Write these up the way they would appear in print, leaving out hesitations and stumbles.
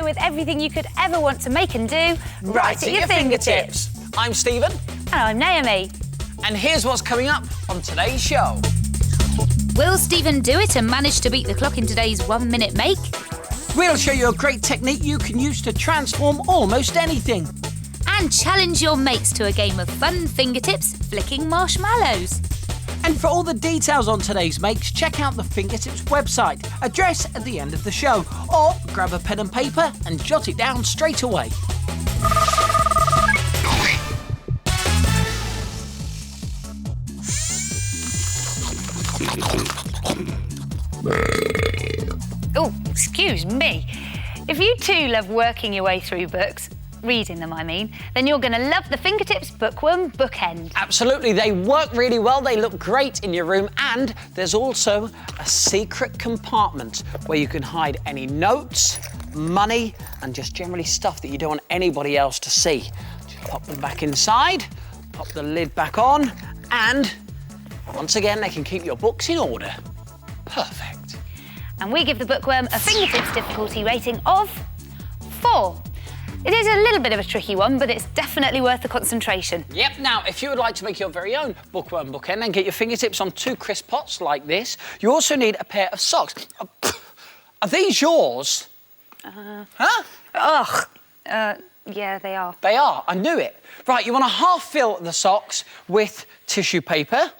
with everything you could ever want to make and do right at your fingertips. I'm Stephen. And I'm Naomi. And here's what's coming up on today's show. Will Stephen do it and manage to beat the clock in today's 1 minute make? We'll show you a great technique you can use to transform almost anything. And challenge your mates to a game of fun fingertips flicking marshmallows. And for all the details on today's makes, check out the Fingertips website, address at the end of the show, or grab a pen and paper and jot it down straight away. Oh, excuse me. If you too love working your way through books, reading them I mean, then you're going to love the Fingertips Bookworm Bookend. Absolutely, they work really well, they look great in your room, and there's also a secret compartment where you can hide any notes, money, and just generally stuff that you don't want anybody else to see. Just pop them back inside, pop the lid back on, and once again, they can keep your books in order. Perfect. And we give the Bookworm a Fingertips difficulty rating of 4. It is a little bit of a tricky one, but it's definitely worth the concentration. Yep, now, if you would like to make your very own Bookworm bookend and get your fingertips on 2 crisp pots like this, you also need a pair of socks. Are these yours? Huh? Ugh. Yeah, they are. They are, I knew it. Right, you want to half fill the socks with tissue paper,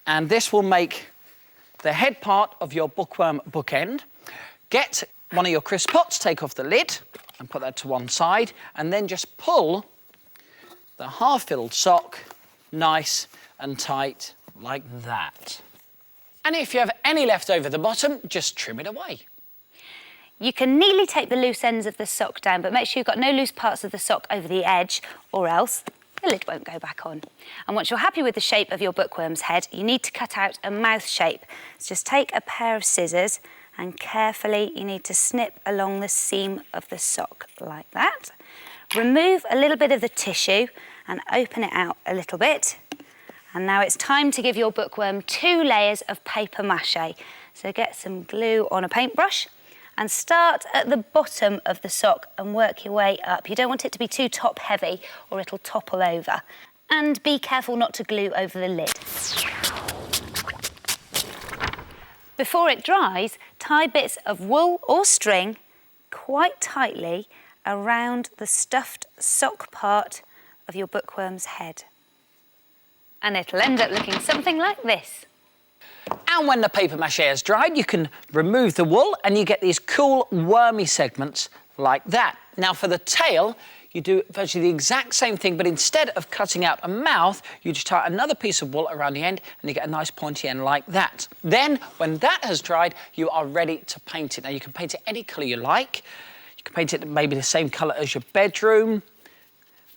and this will make the head part of your Bookworm bookend. Get one of your crisp pots, take off the lid, and put that to one side, and then just pull the half-filled sock nice and tight like that. And if you have any left over the bottom, just trim it away. You can neatly tape the loose ends of the sock down, but make sure you've got no loose parts of the sock over the edge, or else the lid won't go back on. And once you're happy with the shape of your bookworm's head, you need to cut out a mouth shape. So just take a pair of scissors and carefully you need to snip along the seam of the sock like that. Remove a little bit of the tissue and open it out a little bit. And now it's time to give your bookworm 2 layers of paper mâché. So get some glue on a paintbrush and start at the bottom of the sock and work your way up. You don't want it to be too top heavy or it'll topple over. And be careful not to glue over the lid. Before it dries, tie bits of wool or string quite tightly around the stuffed sock part of your bookworm's head. And it'll end up looking something like this. And when the paper mâché has dried, you can remove the wool and you get these cool wormy segments like that. Now for the tail, you do virtually the exact same thing, but instead of cutting out a mouth, you just tie another piece of wool around the end and you get a nice pointy end like that. Then, when that has dried, you are ready to paint it. Now you can paint it any colour you like. You can paint it maybe the same colour as your bedroom.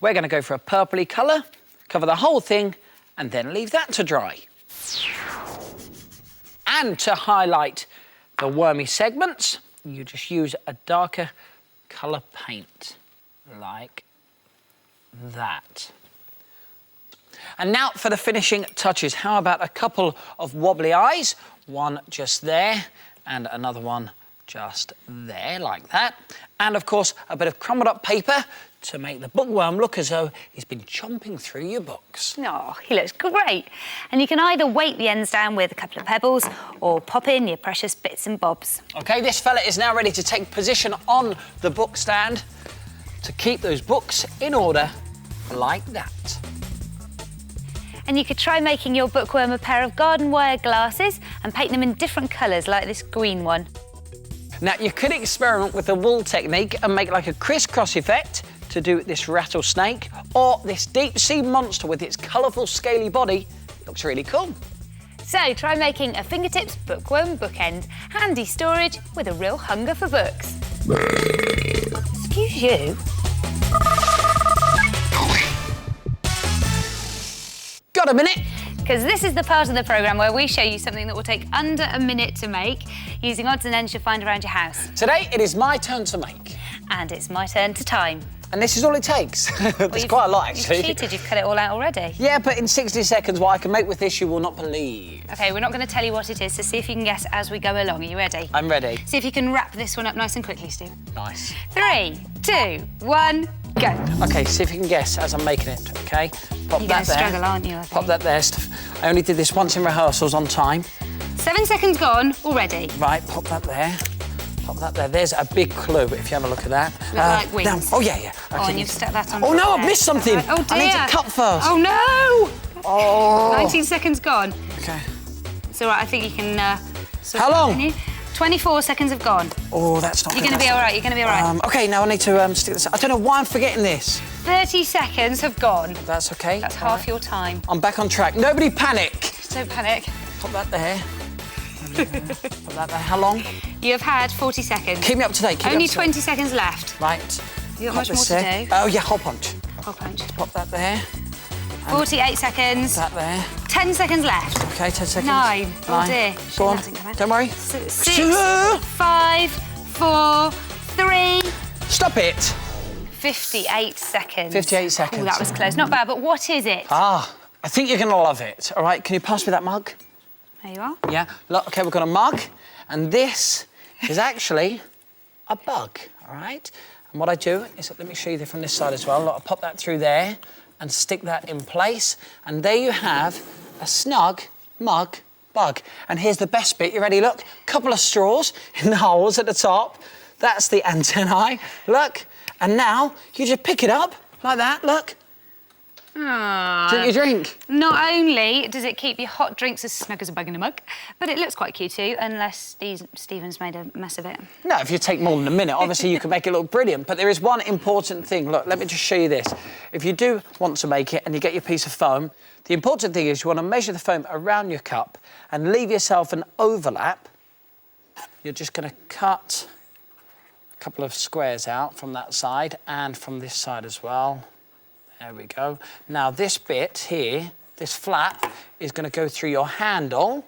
We're going to go for a purpley colour, cover the whole thing, and then leave that to dry. And to highlight the wormy segments, you just use a darker colour paint, like that. And now for the finishing touches. How about a couple of wobbly eyes? One just there, and another one just there, like that. And of course, a bit of crumbled up paper to make the bookworm look as though he's been chomping through your books. Oh, he looks great. And you can either weight the ends down with a couple of pebbles or pop in your precious bits and bobs. OK, this fella is now ready to take position on the book stand to keep those books in order like that. And you could try making your bookworm a pair of garden wire glasses and paint them in different colours like this green one. Now, you could experiment with the wool technique and make like a crisscross effect to do this rattlesnake, or this deep sea monster with its colourful scaly body. It looks really cool. So try making a Fingertips Bookworm bookend. Handy storage with a real hunger for books. Excuse you? Got a minute? Because this is the part of the programme where we show you something that will take under a minute to make using odds and ends you'll find around your house. Today, it is my turn to make. And it's my turn to time. And this is all it takes. There's quite a lot, actually. You've cheated, you've cut it all out already. Yeah, but in 60 seconds, what I can make with this, you will not believe. OK, we're not going to tell you what it is, so see if you can guess as we go along. Are you ready? I'm ready. See if you can wrap this one up nice and quickly, Stu. Nice. 3, 2, 1, go. OK, see if you can guess as I'm making it, OK? Pop You're that going to there. struggle, aren't you, I think? Pop that there. I only did this once in rehearsals on time. 7 seconds gone already. Right, pop that there. Pop that there. There's a big clue, if you have a look at that. Look like wings. Down. Oh, yeah. Oh, and you've stuck that on. Oh, no, I've there. missed something. Right. Oh, dear. I need to cut first. Oh, no! Oh. 19 seconds gone. OK. It's all right, I think you can... How long? 24 seconds have gone. Oh, that's not You're good. going to be all right, you're going to be all right. OK, now I need to stick this... I don't know why I'm forgetting this. 30 seconds have gone. That's OK. That's half your time. I'm back on track. Nobody panic. Don't panic. Pop that there. Pop that there. How long? You have had 40 seconds. Keep me up to date. Only 20 seconds left. Right. You got Pop much more this to there. do. Oh, yeah, hole punch. Hole punch. Pop that there. 48 seconds. That there. 10 seconds left. OK, 10 seconds. 9. Oh dear. Go on. Hasn't come out. Don't worry. 6, 5, 4, 3. Stop it. 58 seconds. 58 seconds. Oh, that was close. Not bad, but what is it? Ah, I think you're going to love it. All right, can you pass me that mug? There you are. Yeah. Look, OK, we've got a mug, and this is actually a bug, all right? And what I do is, let me show you from this side as well. Look, I pop that through there and stick that in place, and there you have a snug mug bug. And here's the best bit. You ready? Look, couple of straws in the holes at the top. That's the antennae. Look, and now you just pick it up like that. Look. Drink your drink. Not only does it keep your hot drinks as snug as a bug in a mug, but it looks quite cute too, unless Stephen's made a mess of it. No, if you take more than a minute, obviously you can make it look brilliant. But there is one important thing. Look, let me just show you this. If you do want to make it and you get your piece of foam, the important thing is you want to measure the foam around your cup and leave yourself an overlap. You're just going to cut a couple of squares out from that side and from this side as well. There we go. Now this bit here, this flap, is going to go through your handle,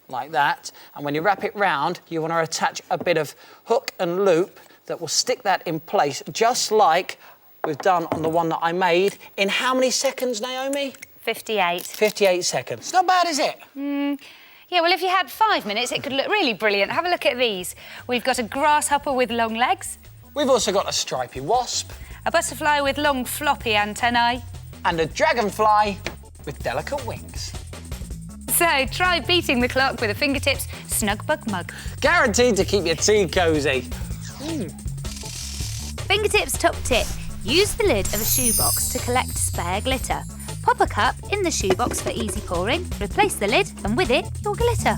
like that. And when you wrap it round, you want to attach a bit of hook and loop that will stick that in place, just like we've done on the one that I made. In how many seconds, Naomi? 58. 58 seconds. Not bad, is it? Yeah, well, if you had 5 minutes, it could look really brilliant. Have a look at these. We've got a grasshopper with long legs. We've also got a stripy wasp. A butterfly with long floppy antennae. And a dragonfly with delicate wings. So try beating the clock with a fingertips snug bug mug. Guaranteed to keep your tea cosy. Fingertips top tip. Use the lid of a shoebox to collect spare glitter. Pop a cup in the shoebox for easy pouring, replace the lid, and with it, your glitter.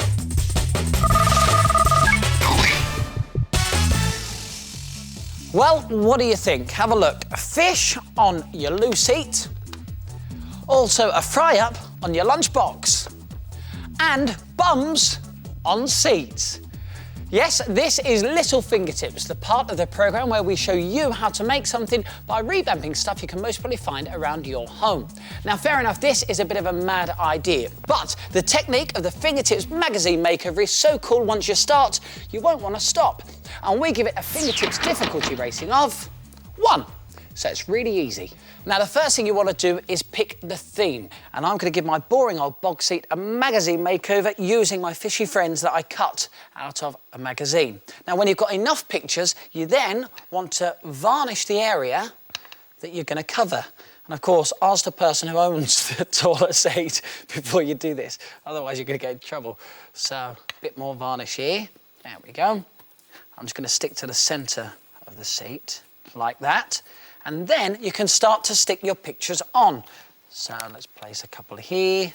Well, what do you think? Have a look. A fish on your loose eat. Also a fry-up on your lunchbox. And bums on seats. Yes, this is Little Fingertips, the part of the programme where we show you how to make something by revamping stuff you can most probably find around your home. Now, fair enough, this is a bit of a mad idea, but the technique of the Fingertips magazine makeover is so cool once you start, you won't want to stop. And we give it a Fingertips difficulty rating of 1. So it's really easy. Now, the first thing you want to do is pick the theme. And I'm going to give my boring old bog seat a magazine makeover using my fishy friends that I cut out of a magazine. Now, when you've got enough pictures, you then want to varnish the area that you're going to cover. And of course, ask the person who owns the toilet seat before you do this. Otherwise, you're going to get in trouble. So, a bit more varnish here. There we go. I'm just going to stick to the centre of the seat, like that. And then you can start to stick your pictures on. So let's place a couple here,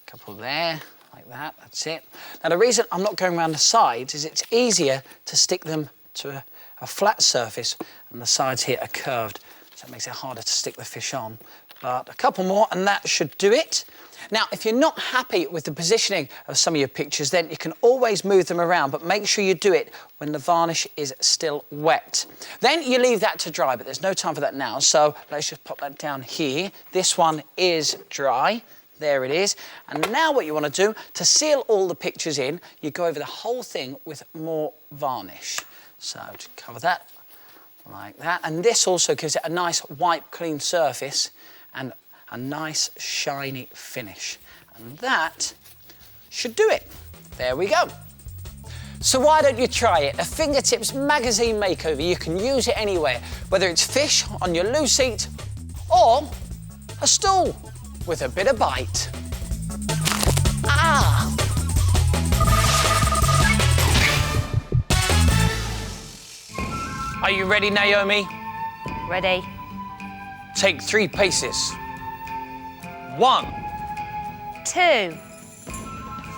a couple there, like that, that's it. Now the reason I'm not going around the sides is it's easier to stick them to a flat surface, and the sides here are curved, so it makes it harder to stick the fish on. But a couple more and that should do it. Now, if you're not happy with the positioning of some of your pictures, then you can always move them around, but make sure you do it when the varnish is still wet. Then you leave that to dry, but there's no time for that now, so let's just pop that down here. This one is dry. There it is. And now what you want to do, to seal all the pictures in, you go over the whole thing with more varnish. So to cover that like that. And this also gives it a nice white, clean surface and a nice, shiny finish. And that should do it. There we go. So why don't you try it? A fingertips magazine makeover. You can use it anywhere, whether it's fish on your loo seat or a stool with a bit of bite. Ah! Are you ready, Naomi? Ready? Take 3 paces. 1, 2.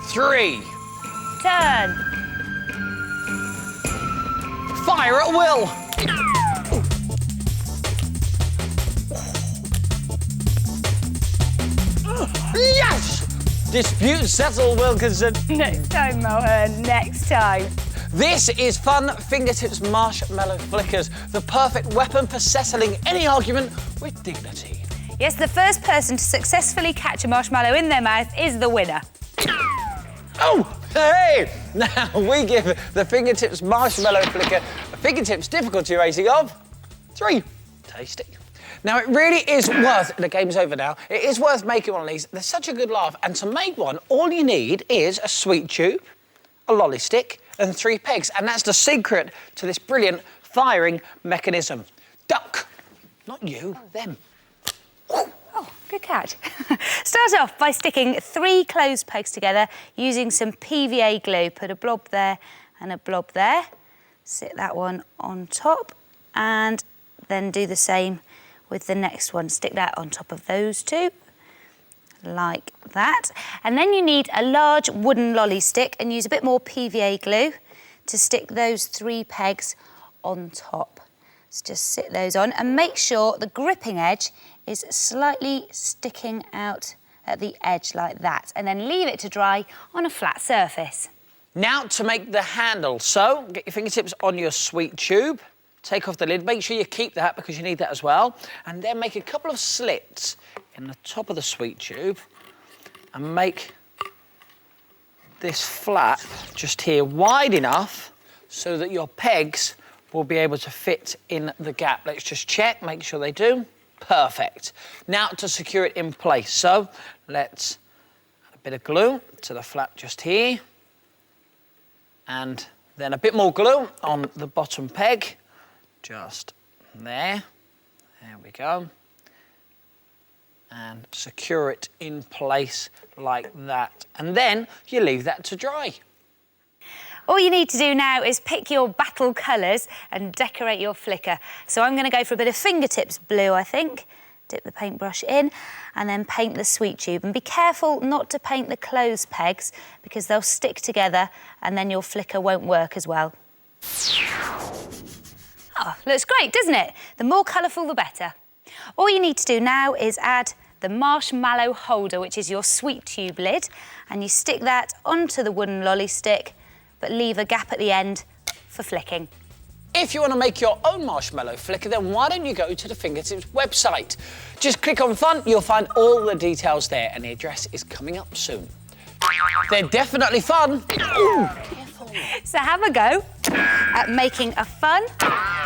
3. Turn. Fire at will. Yes! Dispute settled, Wilkinson. Next time, Mohan, next time. This is Fun Fingertips Marshmallow Flickers, the perfect weapon for settling any argument with dignity. Yes, the first person to successfully catch a marshmallow in their mouth is the winner. Oh, hey! Now we give the Fingertips Marshmallow Flicker a fingertips difficulty rating of 3. Tasty. Now, it really is worth, the game's over now, it is worth making one of these. They're such a good laugh. And to make one, all you need is a sweet tube, a lolly stick, and 3 pegs. And that's the secret to this brilliant firing mechanism. Duck. Not you, them. Oh, good catch. Start off by sticking 3 clothes pegs together using some PVA glue. Put a blob there and a blob there. Sit that one on top and then do the same with the next one. Stick that on top of those 2, like that. And then you need a large wooden lolly stick and use a bit more PVA glue to stick those 3 pegs on top. So just sit those on and make sure the gripping edge is slightly sticking out at the edge like that, and then leave it to dry on a flat surface. Now to make the handle. So get your fingertips on your sweet tube, take off the lid, make sure you keep that because you need that as well, and then make a couple of slits in the top of the sweet tube and make this flap just here wide enough so that your pegs will be able to fit in the gap. Let's just check, make sure they do. Perfect. Now to secure it in place. So let's add a bit of glue to the flap just here, and then a bit more glue on the bottom peg, just there. There we go. And secure it in place like that. And then you leave that to dry. All you need to do now is pick your battle colours and decorate your flicker. So I'm going to go for a bit of fingertips blue, I think. Dip the paintbrush in and then paint the sweet tube. And be careful not to paint the clothes pegs because they'll stick together and then your flicker won't work as well. Oh, looks great, doesn't it? The more colourful, the better. All you need to do now is add the marshmallow holder, which is your sweet tube lid, and you stick that onto the wooden lolly stick, but leave a gap at the end for flicking. If you want to make your own marshmallow flicker, then why don't you go to the Fingertips website? Just click on Fun, you'll find all the details there, and the address is coming up soon. They're definitely fun. Ooh, careful. So have a go at making a fun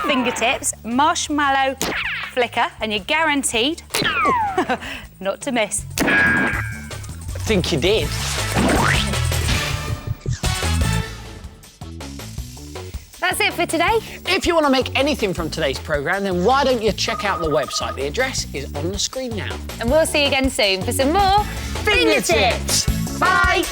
fingertips marshmallow flicker, and you're guaranteed not to miss. I think you did. That's it for today. If you want to make anything from today's programme, then why don't you check out the website? The address is on the screen now. And we'll see you again soon for some more Fingertips. Bye.